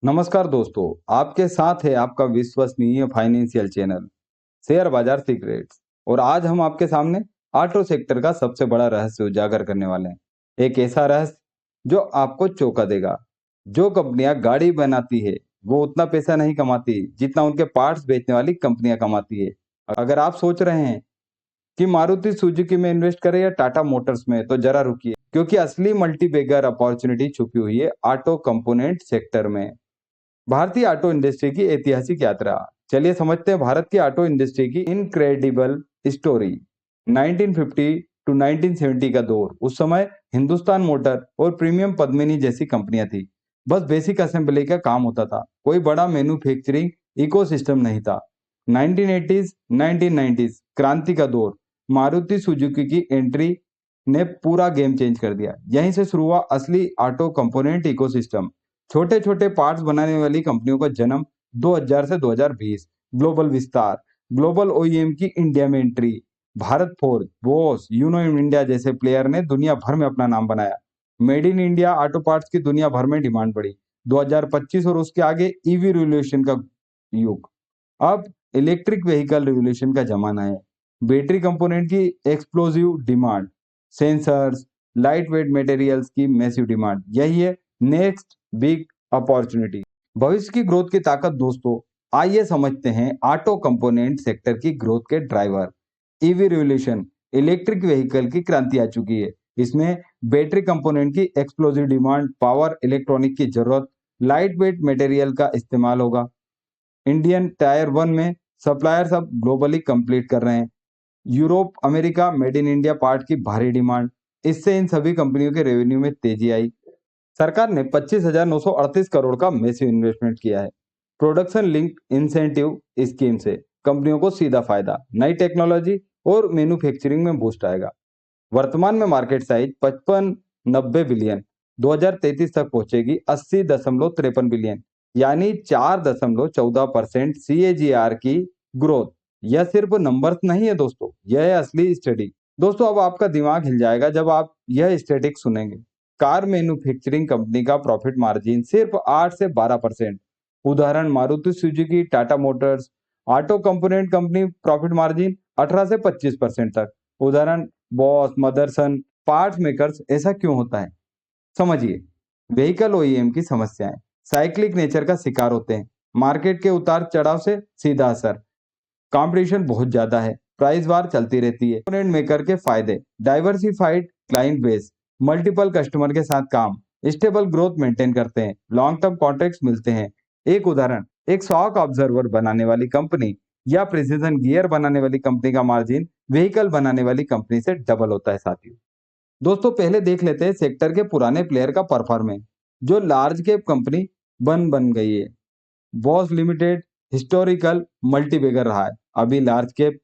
नमस्कार दोस्तों, आपके साथ है आपका विश्वसनीय फाइनेंशियल चैनल शेयर बाजार सीक्रेट्स। और आज हम आपके सामने ऑटो सेक्टर का सबसे बड़ा रहस्य उजागर करने वाले हैं। एक ऐसा रहस्य जो आपको चौंका देगा। जो कंपनियां गाड़ी बनाती है वो उतना पैसा नहीं कमाती जितना उनके पार्ट्स बेचने वाली कंपनियां कमाती है। अगर आप सोच रहे हैं कि मारुति सुजुकी में इन्वेस्ट करें या टाटा मोटर्स में, तो जरा रुकिए, क्योंकि असली मल्टीबैगर अपॉर्चुनिटी छुपी हुई है ऑटो कंपोनेंट सेक्टर में। भारतीय ऑटो इंडस्ट्री की ऐतिहासिक यात्रा। चलिए समझते हैं भारत की ऑटो इंडस्ट्री की इनक्रेडिबल स्टोरी। 1950 टू 1970 का दौर। उस समय हिंदुस्तान मोटर और प्रीमियम पद्मिनी जैसी कंपनियां थी। बस बेसिक असेंबली का काम होता था, कोई बड़ा मैन्युफैक्चरिंग इकोसिस्टम नहीं था। 1980s 1990s क्रांति का दौर। मारुति सुजुकी की एंट्री ने पूरा गेम चेंज कर दिया। यहीं से शुरू हुआ असली ऑटो कंपोनेंट इकोसिस्टम। छोटे छोटे पार्ट्स बनाने वाली कंपनियों का जन्म 2000 से 2020। ग्लोबल विस्तार। ग्लोबल ओईएम की इंडिया में एंट्री। Bharat Forge, Bosch, Uno India जैसे प्लेयर ने दुनिया भर में अपना नाम बनाया। Made in India auto parts की दुनिया भर में डिमांड बढ़ी। 2025 और उसके आगे ईवी रिवोल्यूशन का युग। अब इलेक्ट्रिक व्हीकल रिवोल्यूशन का जमाना है। बैटरी कंपोनेंट की explosive demand, sensors, light weight materials की मैसिव डिमांड, यही है नेक्स्ट बिग अपॉर्चुनिटी। भविष्य की ग्रोथ की ताकत दोस्तों, आइए समझते हैं ऑटो कंपोनेंट सेक्टर की ग्रोथ के driver. EV revolution, electric vehicle की क्रांति आ चुकी है। इसमें बैटरी कंपोनेंट की एक्सप्लोसिव डिमांड, पावर इलेक्ट्रॉनिक की जरूरत, लाइट वेट मटेरियल का इस्तेमाल होगा। इंडियन टायर वन में सप्लायर्स अब ग्लोबली कंप्लीट कर रहे हैं। Europe, America made in India part की भारी डिमांड। इससे इन सभी कंपनियों के रेवेन्यू में तेजी आई। सरकार ने 25,938 करोड़ का मैसिव इन्वेस्टमेंट किया है। प्रोडक्शन लिंक इंसेंटिव स्कीम से कंपनियों को सीधा फायदा, नई टेक्नोलॉजी और मैन्युफैक्चरिंग में बूस्ट आएगा। वर्तमान में मार्केट साइज 55-90 बिलियन 2033 तक पहुंचेगी 80.53 बिलियन, यानी 4.14% CAGR की ग्रोथ। यह सिर्फ नंबर्स नहीं है दोस्तों, यह है असली स्टडी। दोस्तों अब आपका दिमाग हिल जाएगा जब आप यह स्टैटिक सुनेंगे। कार मैन्युफैक्चरिंग कंपनी का प्रॉफिट मार्जिन सिर्फ 8 से 12%। उदाहरण Maruti Suzuki, Tata Motors. Auto component company profit margin 18 से 25% तक। उदाहरण बॉस, मदरसन। Parts makers. ऐसा क्यों होता है समझिए। व्हीकल ओईएम की समस्याएं, साइक्लिक नेचर का शिकार होते हैं। मार्केट के उतार चढ़ाव से सीधा असर। कंपटीशन बहुत ज्यादा है, प्राइस वार चलती रहती है। कंपोनेंट मेकर के फायदे, diversified client base, multiple customer के साथ काम, स्टेबल ग्रोथ मेंटेन करते हैं, लॉन्ग टर्म कॉन्ट्रैक्ट्स मिलते हैं। एक उदाहरण, एक शॉक ऑब्जर्वर बनाने वाली कंपनी या प्रिसीजन गियर बनाने वाली कंपनी का मार्जिन व्हीकल बनाने वाली कंपनी से डबल होता है साथियों। दोस्तों पहले देख लेते हैं सेक्टर के पुराने प्लेयर का परफॉर्मेंस जो लार्ज कैप कंपनी बन गई है। बॉस लिमिटेड हिस्टोरिकल मल्टीबैगर रहा है, अभी लार्ज कैप,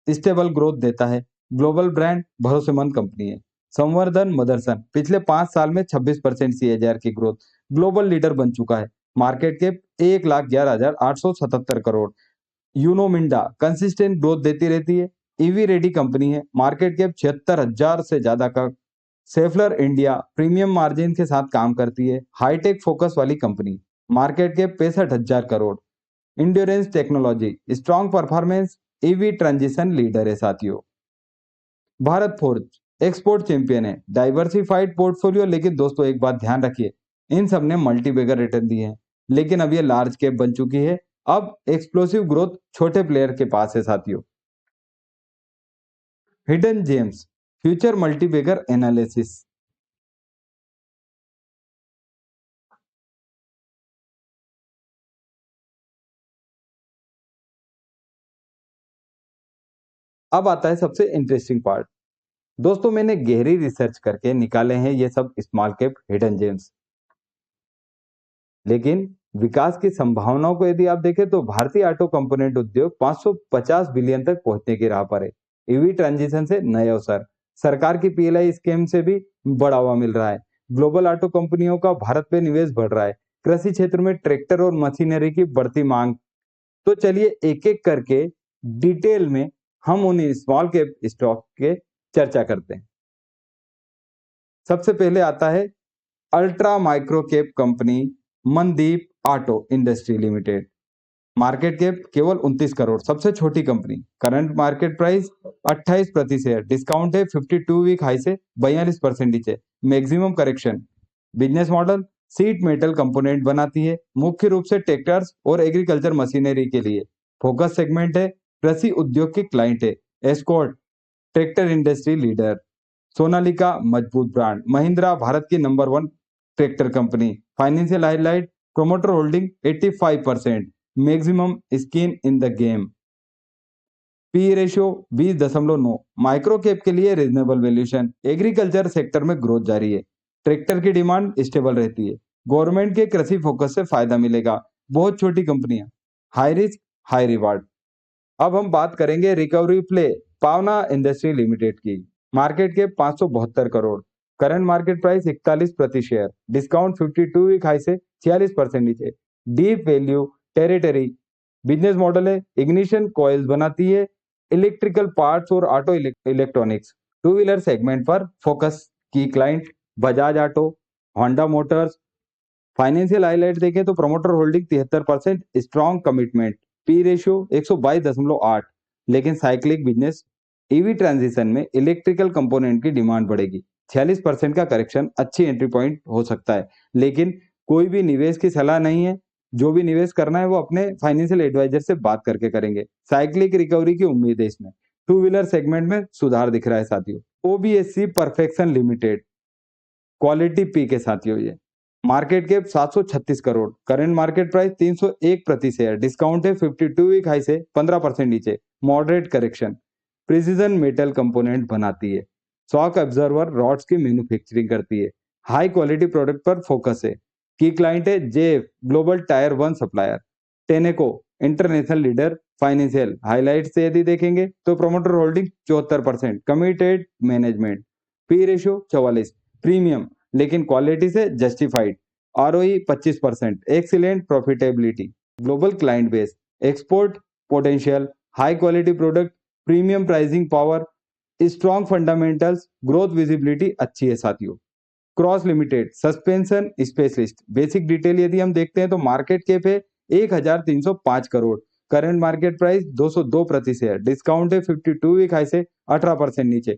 स्टेबल ग्रोथ देता है। ग्लोबल ब्रांड, भरोसेमंद कंपनी है। संवर्धन मदरसन पिछले 5 साल में 26% CAGR की ग्रोथ, ग्लोबल लीडर बन चुका है। Market cap 1,11,877 crore. Uno Minda consistent growth देती रहती है, ईवी रेडी कंपनी है, मार्केट कैप 76,000 से ज्यादा का। सेफलर इंडिया प्रीमियम मार्जिन के साथ काम करती है, हाईटेक फोकस वाली company, market cap 65,000 crore. Endurance technology strong performance, EV transition leader है साथियों। भारत फोर्ज एक्सपोर्ट चैंपियन है, डाइवर्सिफाइड पोर्टफोलियो। लेकिन दोस्तों एक बात ध्यान रखिए, इन सब ने मल्टीबैगर रिटर्न दिए हैं, लेकिन अब ये लार्ज कैप बन चुकी है। अब एक्सप्लोसिव ग्रोथ छोटे प्लेयर के पास है साथियों। Hidden gems future multibagger analysis. अब आता है सबसे इंटरेस्टिंग पार्ट। दोस्तों मैंने गहरी रिसर्च करके निकाले हैं ये सब स्मॉल कैप हिडन जेम्स। लेकिन विकास की संभावनाओं को यदि आप देखें तो भारतीय ऑटो कंपोनेंट उद्योग 550 बिलियन तक पहुंचने की राह पर है। ईवी ट्रांजिशन से नए अवसर, सरकार की पीएलआई स्कीम से भी बढ़ावा मिल रहा है। ग्लोबल ऑटो कंपनियों का भारत पे निवेश बढ़ रहा है। कृषि क्षेत्र में ट्रैक्टर और मशीनरी की बढ़ती मांग। तो चलिए एक एक करके डिटेल में हम उन स्मॉल कैप स्टॉक के चर्चा करते हैं। सबसे पहले आता है ultra micro cap company Mandeep auto industry limited, market cap केवल 29 करोड़, सबसे छोटी कंपनी, करंट मार्केट प्राइस 28 प्रति शेयर, डिस्काउंट है 52 वीक हाई से 42% नीचे, maximum correction. Business model seat metal component बनाती है, मुख्य रूप से ट्रैक्टर्स और एग्रीकल्चर मशीनरी के लिए। फोकस सेगमेंट है कृषि उद्योग की क्लाइंट है। Escort tractor industry leader. Sonalika मजबूत ब्रांड। महिंद्रा भारत की number 1 tractor company. Financial highlight promoter holding 85%, maximum skin in the game. P ratio 20.9, micro cap के लिए रीजनेबल वैल्यूएशन। एग्रीकल्चर सेक्टर में ग्रोथ जारी है, ट्रैक्टर की डिमांड स्टेबल रहती है, गवर्नमेंट के कृषि फोकस से फायदा मिलेगा। बहुत छोटी कंपनियां, हाई रिस्क हाई रिवार्ड। अब हम बात करेंगे रिकवरी प्ले पावना इंडस्ट्री लिमिटेड की। मार्केट के 572 करोड़, करंट मार्केट प्राइस 41 प्रति शेयर, डिस्काउंट 52 वीक हाई से 46% नीचे, deep value territory. Business model है इग्निशन कॉइल्स बनाती है, इलेक्ट्रिकल पार्ट्स और auto electronics. Two wheeler segment पर फोकस की client Bajaj auto, Honda Motors. Financial highlight देखें तो promoter holding 73%, strong commitment. P ratio 122.8, लेकिन साइक्लिक बिजनेस, ईवी ट्रांजिशन में इलेक्ट्रिकल कंपोनेंट की डिमांड बढ़ेगी। 46% का करेक्शन अच्छी एंट्री पॉइंट हो सकता है, लेकिन कोई भी निवेश की सलाह नहीं है। जो भी निवेश करना है वो अपने फाइनेंशियल एडवाइजर से बात करके करेंगे। साइक्लिक रिकवरी की उम्मीद है इसमें। टू व्हीलर सेगमेंट में सुधार दिख रहा है साथियों। ओबीएससी परफेक्शन लिमिटेड, क्वालिटी पी के साथियों ये। Market cap 736 crore, current market price 301 प्रति शेयर, डिस्काउंट है 52 वीक हाई से 15% नीचे, moderate correction. Precision metal component बनाती है, शॉक ऑब्जर्वर रॉड्स की मैन्युफैक्चरिंग करती है, हाई क्वालिटी प्रोडक्ट पर फोकस है। की क्लाइंट है JF global tyre 1 supplier. Tenneco international leader. Financial highlight से यदि देखेंगे तो promoter holding 74%, committed management. P ratio 44, premium लेकिन क्वालिटी से justified. ROE 25%, excellent profitability. Global client base, export potential, high quality product, premium pricing power, strong fundamentals, growth visibility अच्छी है साथियों। Cross limited suspension specialist. Basic detail यदि हम देखते हैं तो मार्केट कैप है 1305 करोड़, करंट मार्केट प्राइस 202 प्रति शेयर, डिस्काउंट है 52 वीक हाई से 18% नीचे।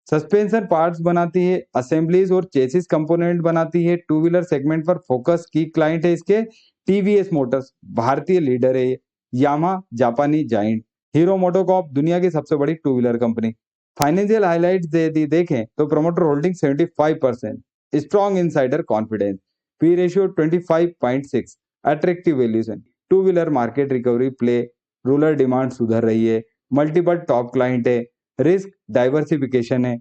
सस्पेंशन पार्ट्स बनाती है, असेंबलीज और चेसिस कंपोनेंट बनाती है। टू व्हीलर सेगमेंट पर फोकस की क्लाइंट है इसके टीवीएस मोटर्स, भारतीय लीडर है। यामा जापानी जाइंट। हीरो मोटोकॉर्प दुनिया की सबसे बड़ी two wheeler company. Financial highlight यदि देखें तो promoter holding 75%, strong insider confidence. P ratio 25.6, attractive valuation. Two wheeler market recovery play, rural demand सुधर रही है, मल्टीपल टॉप क्लाइंट है, रिस्क डाइवर्सिफिकेशन है।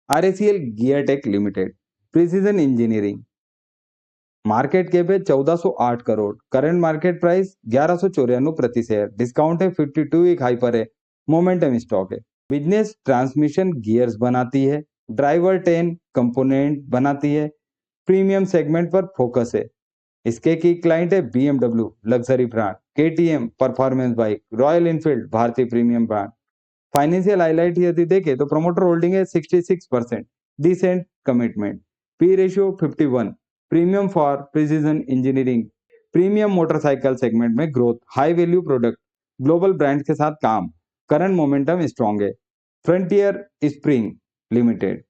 RACL gear tech limited, precision engineering. Market cap है 1408 crore, current market price 1194 प्रति share, discount है 52 week high पर है, मोमेंटम स्टॉक है। बिजनेस ट्रांसमिशन गियर्स बनाती है, ड्राइवर 10 कंपोनेंट बनाती है, प्रीमियम सेगमेंट पर फोकस है। इसके की क्लाइंट है BMW luxury brand, KTM performance bike, royal Enfield भारतीय प्रीमियम ब्रांड। फाइनेंशियल हाईलाइट यदि देखें तो प्रमोटर होल्डिंग है 66%, decent commitment. P ratio 51, premium for precision engineering. Premium motorcycle segment में growth, high value product, global brands के साथ काम, current momentum strong है। Frontier spring limited,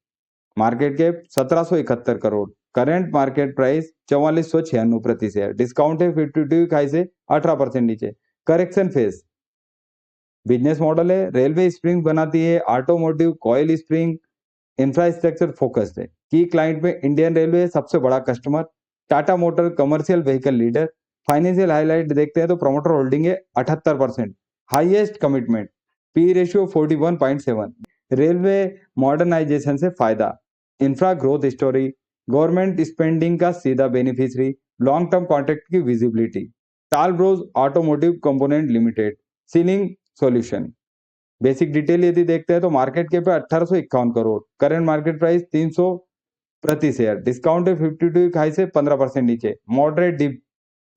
market cap 1771 crore, current market price 4496 प्रति शेयर, डिस्काउंट है 52 high से 18% नीचे, correction phase. Business model है रेलवे स्प्रिंग बनाती है, automotive coil spring, infrastructure focused है। की क्लाइंट में इंडियन रेलवे सबसे बड़ा customer, Tata motor commercial vehicle leader. Financial highlight देखते हैं तो प्रमोटर होल्डिंग है 78%, highest commitment. P ratio 41.7, railway modernisation से फायदा, infra growth story, government spending का सीधा बेनिफिशियरी, लॉन्ग टर्म कॉन्ट्रैक्ट की visibility. Talbros automotive component limited, sealing solution. Basic detail यदि देखते हैं तो मार्केट कैप है 1851 करोड़, करंट मार्केट प्राइस 300 प्रति शेयर, डिस्काउंट है 52 हाई से 15% नीचे, मॉडरेट डिप।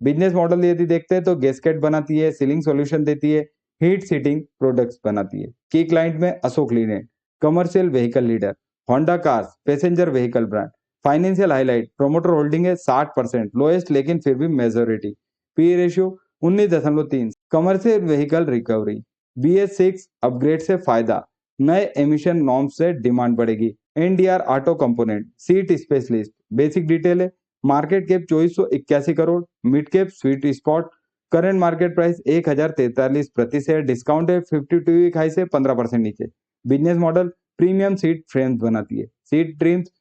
बिजनेस मॉडल यदि देखते हैं तो गैस्केट बनाती है, सीलिंग सॉल्यूशन देती है, हीट सीटिंग प्रोडक्ट्स बनाती है। की क्लाइंट में Ashok Leyland, commercial vehicle leader, Honda cars passenger vehicle brand. Financial highlight, promoter holding है 60%, लोएस्ट लेकिन फिर भी majority. P ratio 19.3। Commercial vehicle recovery, BS6 upgrade से फायदा, नए एमिशन नॉर्म्स से डिमांड बढ़ेगी। NDR auto component, seat specialist, basic detail है, market cap 2481 crore, mid cap sweet spot, current market price 1043 प्रति शेयर, डिस्काउंट है 52 वीक हाई से 15% नीचे। Business model premium seat frames बनाती है, सीट ट्रिम्स,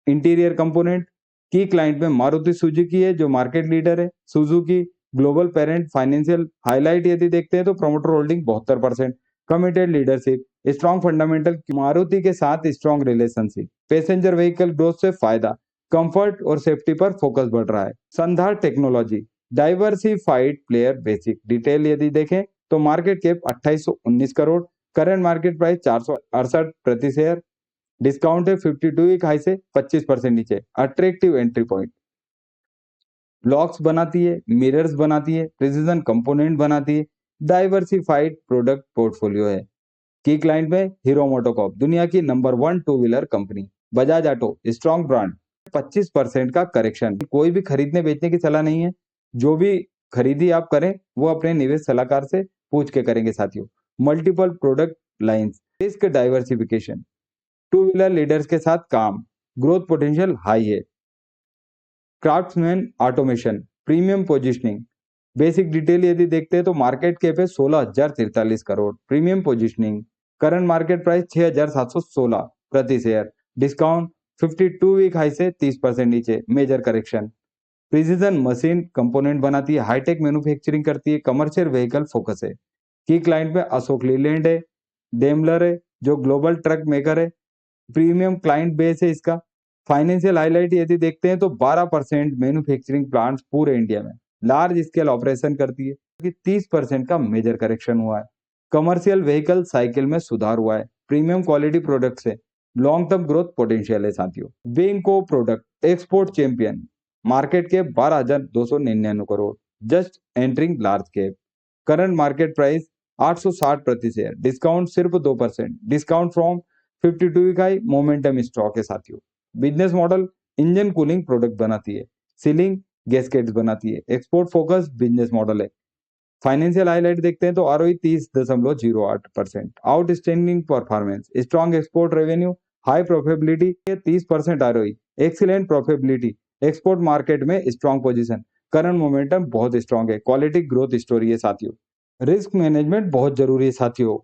इंटीरियर कंपोनेंट। की क्लाइंट में मारुति सुजुकी है जो मार्केट लीडर है, Suzuki global parent. Financial highlight यदि देखते हैं तो promoter holding 72%, committed leadership, strong fundamental, Maruti के साथ strong relationship, passenger vehicle growth से फायदा, कंफर्ट और सेफ्टी पर फोकस बढ़ रहा है। Sandhar technology, diversified player, basic detail यदि देखें तो market cap 2819 crore, current market price 468 प्रति शेयर, डिस्काउंट है 52 वीक हाई से 25% नीचे। अट्रैक्टिव एंट्री पॉइंट, लॉक्स बनाती है, मिरर्स बनाती है, प्रिसीजन कंपोनेंट बनाती है, डाइवर्सिफाइड प्रोडक्ट पोर्टफोलियो है। की क्लाइंट में हीरो मोटोकॉर्प, दुनिया की number 1 to wheeler company, Bajaj auto strong brand. 25% का करेक्शन, कोई भी खरीदने बेचने की सलाह नहीं है, जो भी खरीदी आप करें वो अपने निवेश सलाहकार से पूछ के करेंगे साथियों। Multiple product lines, risk diversification, two wheeler leaders के साथ काम, ग्रोथ पोटेंशियल हाई है। Craftsman automation, premium positioning, basic detail यदि देखते हैं तो मार्केट कैप है 16,043 crore, premium positioning, current market price 6,716 प्रति शेयर, डिस्काउंट 52 वीक हाई से 30% नीचे, major correction. Precision machine component बनाती है, हाईटेक मैन्युफैक्चरिंग करती है, कमर्शियल व्हीकल फोकस है। की क्लाइंट में अशोक लीलैंड है, डेमलर है जो ग्लोबल ट्रक मेकर है, प्रीमियम क्लाइंट बेस है इसका। फाइनेंशियल हाईलाइट यदि देखते हैं तो 12% मैन्युफैक्चरिंग प्लांट्स पूरे इंडिया में, लार्ज स्केल ऑपरेशन करती है कि 30% का मेजर करेक्शन हुआ है। कमर्शियल व्हीकल साइकिल में सुधार हुआ है, प्रीमियम क्वालिटी प्रोडक्ट से लॉन्ग टर्म ग्रोथ पोटेंशियल है साथियों। Banco product export champion, market cap 12,299 crore, just entering large cap, current market price 860 प्रति शेयर, डिस्काउंट सिर्फ 2%, discount from 52 week high, momentum stock है साथियों। Business model engine cooling product बनाती है, sealing gaskets बनाती है, एक्सपोर्ट फोकस बिजनेस मॉडल है। Financial highlight देखते हैं तो ROE 30.08%, outstanding performance, strong export revenue, high profitability, 30% ROE, excellent profitability, export market में स्ट्रॉन्ग पोजीशन, करंट मोमेंटम बहुत स्ट्रॉन्ग है, क्वालिटी ग्रोथ स्टोरी है साथियों। रिस्क मैनेजमेंट बहुत जरूरी है साथियों।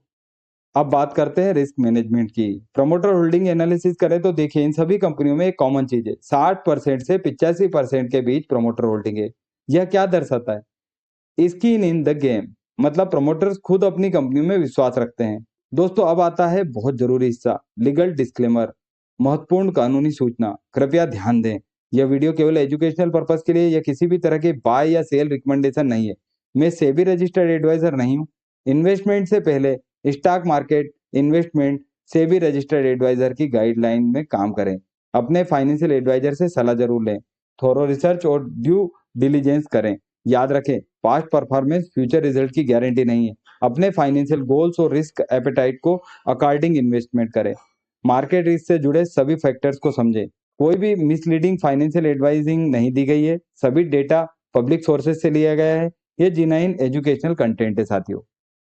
अब बात करते हैं रिस्क मैनेजमेंट की। प्रमोटर होल्डिंग एनालिसिस करें तो देखिए इन सभी कंपनियों में एक कॉमन चीज है, 60% से 85% के बीच प्रमोटर होल्डिंग है। यह क्या दर्शाता है? स्किन इन द गेम, मतलब प्रमोटर्स खुद अपनी कंपनी में विश्वास रखते हैं। दोस्तों अब आता है बहुत जरूरी हिस्सा, लीगल डिस्क्लेमर, महत्वपूर्ण कानूनी सूचना, कृपया ध्यान दें। यह वीडियो केवल एजुकेशनल पर्पस के लिए या किसी भी तरह के बाय या सेल रिकमेंडेशन नहीं है। मैं सेबी रजिस्टर्ड एडवाइजर नहीं हूँ। इन्वेस्टमेंट से पहले stock market investment SEBI registered advisor की गाइडलाइन में काम करें। अपने फाइनेंशियल एडवाइजर से सलाह जरूर लें। थोरो रिसर्च और ड्यू डिलीजेंस करें। याद रखें, पास्ट परफॉर्मेंस फ्यूचर रिजल्ट की गारंटी नहीं है। अपने फाइनेंशियल गोल्स और रिस्क एपेटाइट को अकॉर्डिंग इन्वेस्टमेंट करें। मार्केट रिस्क से जुड़े सभी फैक्टर्स को समझें। कोई भी मिसलीडिंग फाइनेंशियल एडवाइजिंग नहीं दी गई है। सभी डेटा पब्लिक सोर्सेज से लिया गया है। ये जेन्युइन एजुकेशनल कंटेंट है साथियों।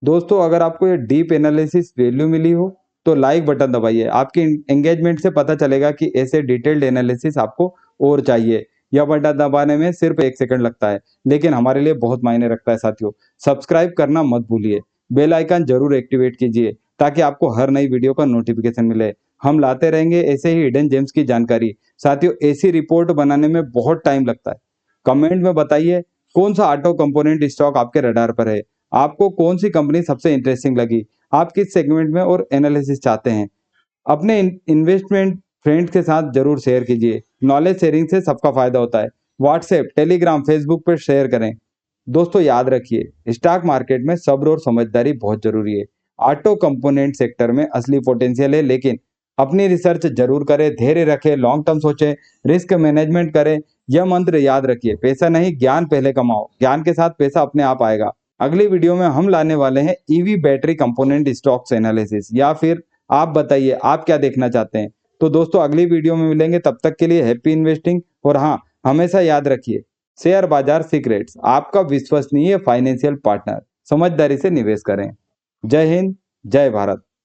दोस्तों अगर आपको ये डीप एनालिसिस वैल्यू मिली हो तो लाइक बटन दबाइए। आपके एंगेजमेंट से पता चलेगा कि ऐसे डिटेल्ड एनालिसिस आपको और चाहिए। यह बटन दबाने में सिर्फ 1 सेकंड लगता है, लेकिन हमारे लिए बहुत मायने रखता है साथियों। सब्सक्राइब करना मत भूलिए, बेल आइकन जरूर एक्टिवेट कीजिए ताकि आपको हर नई वीडियो का नोटिफिकेशन मिले। हम लाते रहेंगे ऐसे ही हिडन जेम्स की जानकारी। साथियों ऐसी रिपोर्ट बनाने में बहुत टाइम लगता है। कमेंट में बताइए कौन सा ऑटो कंपोनेंट स्टॉक आपके रडार पर है, आपको कौन सी कंपनी सबसे इंटरेस्टिंग लगी, आप किस सेगमेंट में और एनालिसिस चाहते हैं। अपने इन्वेस्टमेंट फ्रेंड्स के साथ जरूर शेयर कीजिए। नॉलेज शेयरिंग से सबका फायदा होता है। व्हाट्सएप, टेलीग्राम, फेसबुक पर शेयर करें। दोस्तों याद रखिए, स्टॉक मार्केट में सब्र और समझदारी बहुत जरूरी है। ऑटो कंपोनेंट सेक्टर में असली पोटेंशियल है, लेकिन अपनी रिसर्च जरूर करें, धैर्य रखें, लॉन्ग टर्म सोचें, रिस्क मैनेजमेंट करें। यह मंत्र याद रखिए, पैसा नहीं ज्ञान पहले कमाओ, ज्ञान के साथ पैसा अपने आप आएगा। अगली वीडियो में हम लाने वाले हैं EV battery component stocks analysis, या फिर आप बताइए आप क्या देखना चाहते हैं। तो दोस्तों अगली वीडियो में मिलेंगे, तब तक के लिए हैप्पी इन्वेस्टिंग। और हाँ, हमेशा याद रखिए शेयर बाजार सीक्रेट्स, आपका विश्वसनीय फाइनेंशियल पार्टनर। समझदारी से निवेश करें। जय हिंद, जय भारत।